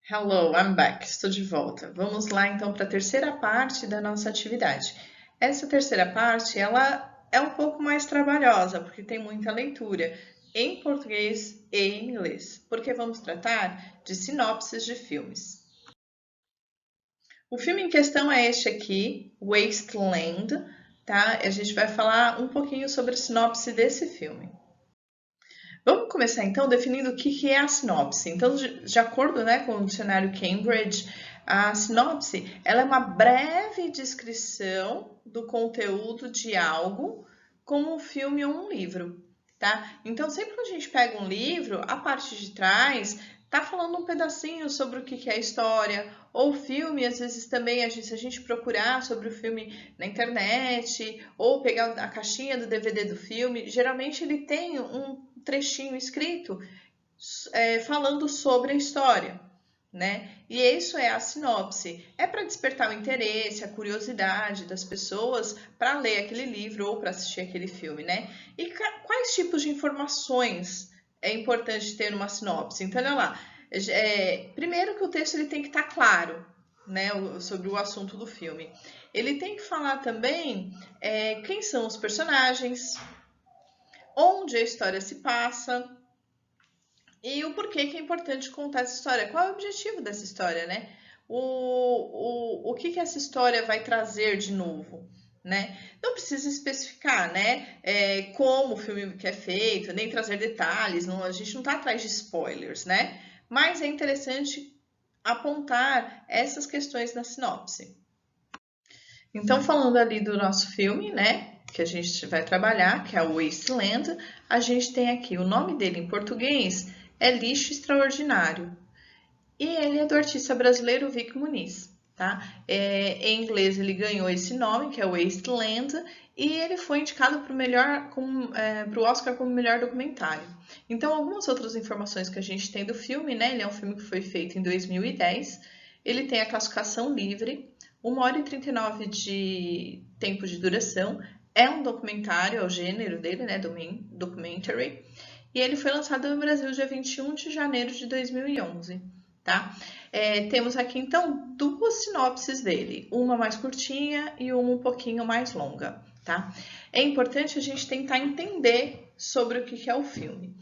Hello, I'm back. Estou de volta. Vamos lá então para a terceira parte da nossa atividade. Essa terceira parte, ela é um pouco mais trabalhosa, porque tem muita leitura em português e em inglês, porque vamos tratar de sinopses de filmes. O filme em questão é este aqui, Wasteland, tá? A gente vai falar um pouquinho sobre a sinopse desse filme. Vamos começar então definindo o que é a sinopse. Então, de acordo, né, com o dicionário Cambridge, a sinopse ela é uma breve descrição do conteúdo de algo, como um filme ou um livro, tá? Então, sempre que a gente pega um livro, a parte de trás tá falando um pedacinho sobre o que é a história, ou filme, às vezes também, se a gente procurar sobre o filme na internet, ou pegar a caixinha do DVD do filme, geralmente ele tem um trechinho escrito falando sobre a história, né? E isso é a sinopse. É para despertar o interesse, a curiosidade das pessoas para ler aquele livro ou para assistir aquele filme, né? E quais tipos de informações é importante ter numa sinopse? Então, olha lá. Primeiro que o texto ele tem que estar claro, né, sobre o assunto do filme. Ele tem que falar também quem são os personagens, onde a história se passa, e o porquê que é importante contar essa história. Qual é o objetivo dessa história, né? O que essa história vai trazer de novo, né? Não precisa especificar, né? Como o filme que é feito, nem trazer detalhes. Não, a gente não está atrás de spoilers, né? Mas é interessante apontar essas questões na sinopse. Então, falando ali do nosso filme, né? Que a gente vai trabalhar, que é o Wasteland, a gente tem aqui o nome dele em português é Lixo Extraordinário. E ele é do artista brasileiro Vic Muniz, tá? Em inglês ele ganhou esse nome, que é Wasteland, e ele foi indicado para o Oscar como melhor documentário. Então, algumas outras informações que a gente tem do filme, né? Ele é um filme que foi feito em 2010, ele tem a classificação livre, 1 hora e 39 de tempo de duração, é um documentário, é o gênero dele, né? Documentary. E ele foi lançado no Brasil dia 21 de janeiro de 2011, tá? Temos aqui, então, duas sinopses dele. Uma mais curtinha e uma um pouquinho mais longa, tá? É importante a gente tentar entender sobre o que é o filme.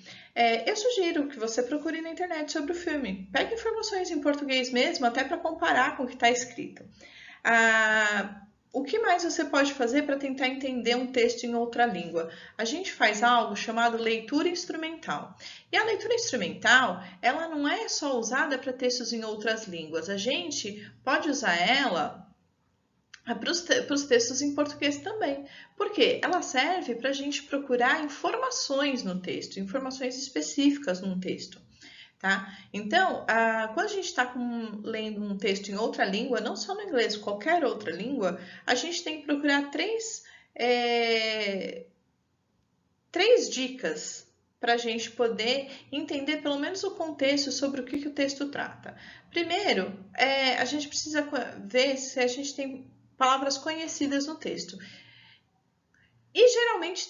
Eu sugiro que você procure na internet sobre o filme. Pegue informações em português mesmo, até para comparar com o que está escrito. O que mais você pode fazer para tentar entender um texto em outra língua? A gente faz algo chamado leitura instrumental. E a leitura instrumental, ela não é só usada para textos em outras línguas. A gente pode usar ela para os textos em português também. Porque ela serve para a gente procurar informações no texto, informações específicas num texto. Tá? Então, quando a gente está lendo um texto em outra língua, não só no inglês, qualquer outra língua, a gente tem que procurar três dicas para a gente poder entender pelo menos o contexto sobre o que o texto trata. Primeiro, a gente precisa ver se a gente tem palavras conhecidas no texto. E geralmente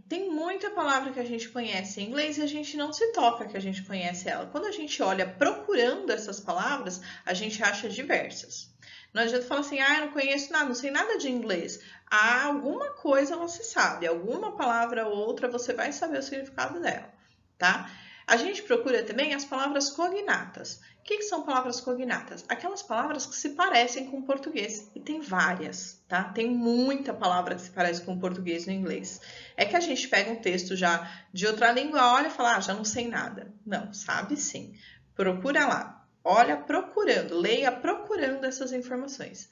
tem muita palavra que a gente conhece em inglês e a gente não se toca que a gente conhece ela. Quando a gente olha procurando essas palavras, a gente acha diversas. Não adianta falar assim, eu não conheço nada, não sei nada de inglês. Alguma coisa você sabe, alguma palavra ou outra você vai saber o significado dela, tá? A gente procura também as palavras cognatas. O que são palavras cognatas? Aquelas palavras que se parecem com o português. E tem várias, tá? Tem muita palavra que se parece com o português no inglês. É que a gente pega um texto já de outra língua, olha e fala, já não sei nada. Não, sabe sim. Procura lá. Olha procurando, leia procurando essas informações.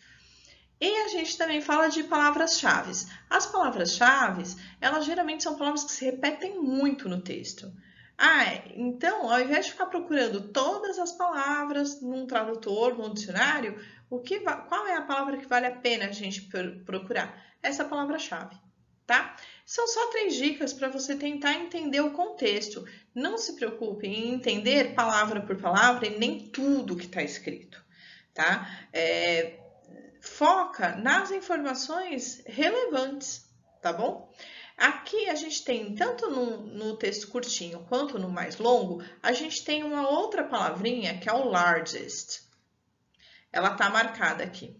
E a gente também fala de palavras-chave. As palavras-chave, elas geralmente são palavras que se repetem muito no texto. Então, ao invés de ficar procurando todas as palavras num tradutor, num dicionário, qual é a palavra que vale a pena a gente procurar? Essa palavra-chave, tá? São só 3 dicas para você tentar entender o contexto. Não se preocupe em entender palavra por palavra e nem tudo que está escrito, tá? Foca nas informações relevantes, tá bom? Aqui a gente tem, tanto no texto curtinho quanto no mais longo, a gente tem uma outra palavrinha que é o largest. Ela está marcada aqui.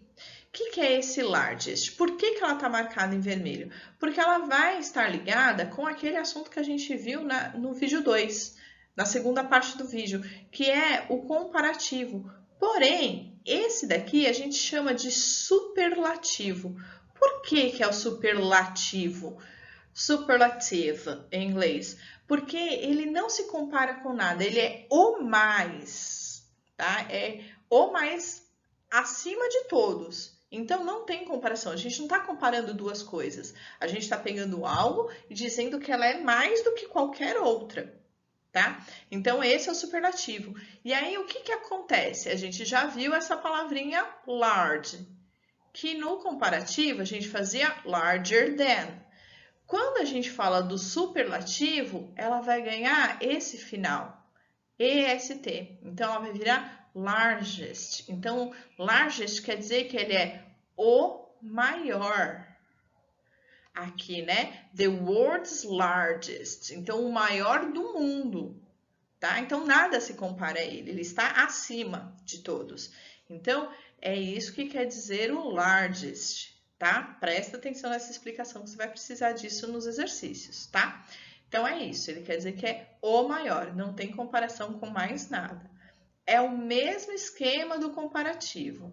O que é esse largest? Por que ela está marcada em vermelho? Porque ela vai estar ligada com aquele assunto que a gente viu no vídeo 2, na segunda parte do vídeo, que é o comparativo. Porém, esse daqui a gente chama de superlativo. Por que é o superlativo? Superlative em inglês. Porque ele não se compara com nada, ele é o mais, tá? É o mais acima de todos. Então, não tem comparação. A gente não está comparando duas coisas. A gente está pegando algo e dizendo que ela é mais do que qualquer outra, tá? Então, esse é o superlativo. E aí, o que acontece? A gente já viu essa palavrinha large, que no comparativo a gente fazia larger than. Quando a gente fala do superlativo, ela vai ganhar esse final, EST. Então, ela vai virar largest. Então, largest quer dizer que ele é o maior. Aqui, né? The world's largest. Então, o maior do mundo, tá? Então, nada se compara a ele. Ele está acima de todos. Então, é isso que quer dizer o largest, tá? Presta atenção nessa explicação, que você vai precisar disso nos exercícios, tá? Então, é isso. Ele quer dizer que é o maior. Não tem comparação com mais nada. É o mesmo esquema do comparativo.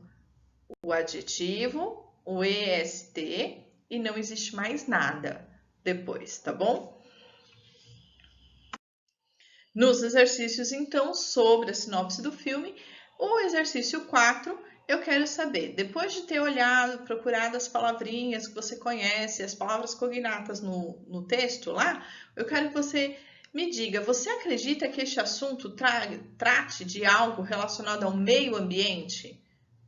O adjetivo, o EST, e não existe mais nada depois, tá bom? Nos exercícios, então, sobre a sinopse do filme, o exercício 4, eu quero saber, depois de ter olhado, procurado as palavrinhas que você conhece, as palavras cognatas no texto lá, eu quero que você me diga, você acredita que este assunto trate de algo relacionado ao meio ambiente?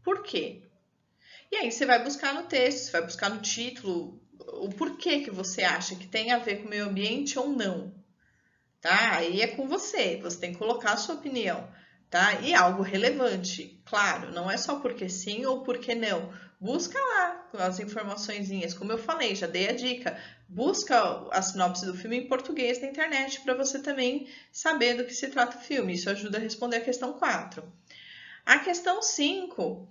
Por quê? E aí você vai buscar no texto, você vai buscar no título o porquê que você acha que tem a ver com o meio ambiente ou não, tá? Aí é com você, você tem que colocar a sua opinião, tá? E algo relevante, claro, não é só porque sim ou porque não. Busca lá as informaçõezinhas, como eu falei, já dei a dica. Busca a sinopse do filme em português na internet para você também saber do que se trata o filme. Isso ajuda a responder a questão 4. A questão 5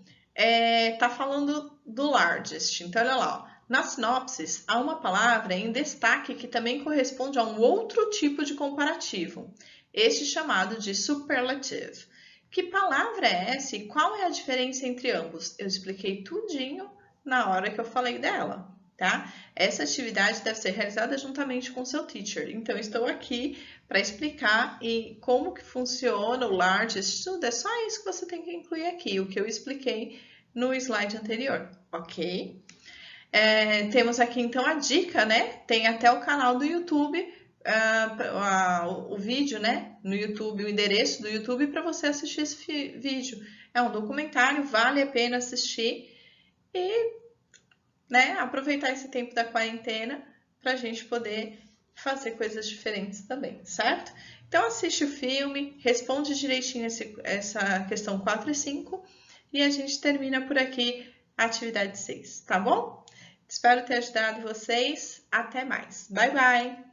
tá falando do largest. Então, olha lá, ó. Na sinopse, há uma palavra em destaque que também corresponde a um outro tipo de comparativo, este chamado de superlative. Que palavra é essa e qual é a diferença entre ambos? Eu expliquei tudinho na hora que eu falei dela, tá? Essa atividade deve ser realizada juntamente com seu teacher. Então, estou aqui para explicar como que funciona o largest. Tudo é só isso que você tem que incluir aqui, o que eu expliquei no slide anterior, ok? Temos aqui então a dica, né? Tem até o canal do YouTube, o vídeo, né? No YouTube, o endereço do YouTube para você assistir esse vídeo. É um documentário, vale a pena assistir e, né, aproveitar esse tempo da quarentena para a gente poder fazer coisas diferentes também, certo? Então assiste o filme, responde direitinho essa questão 4 e 5 e a gente termina por aqui a atividade 6, tá bom? Espero ter ajudado vocês. Até mais. Bye, bye!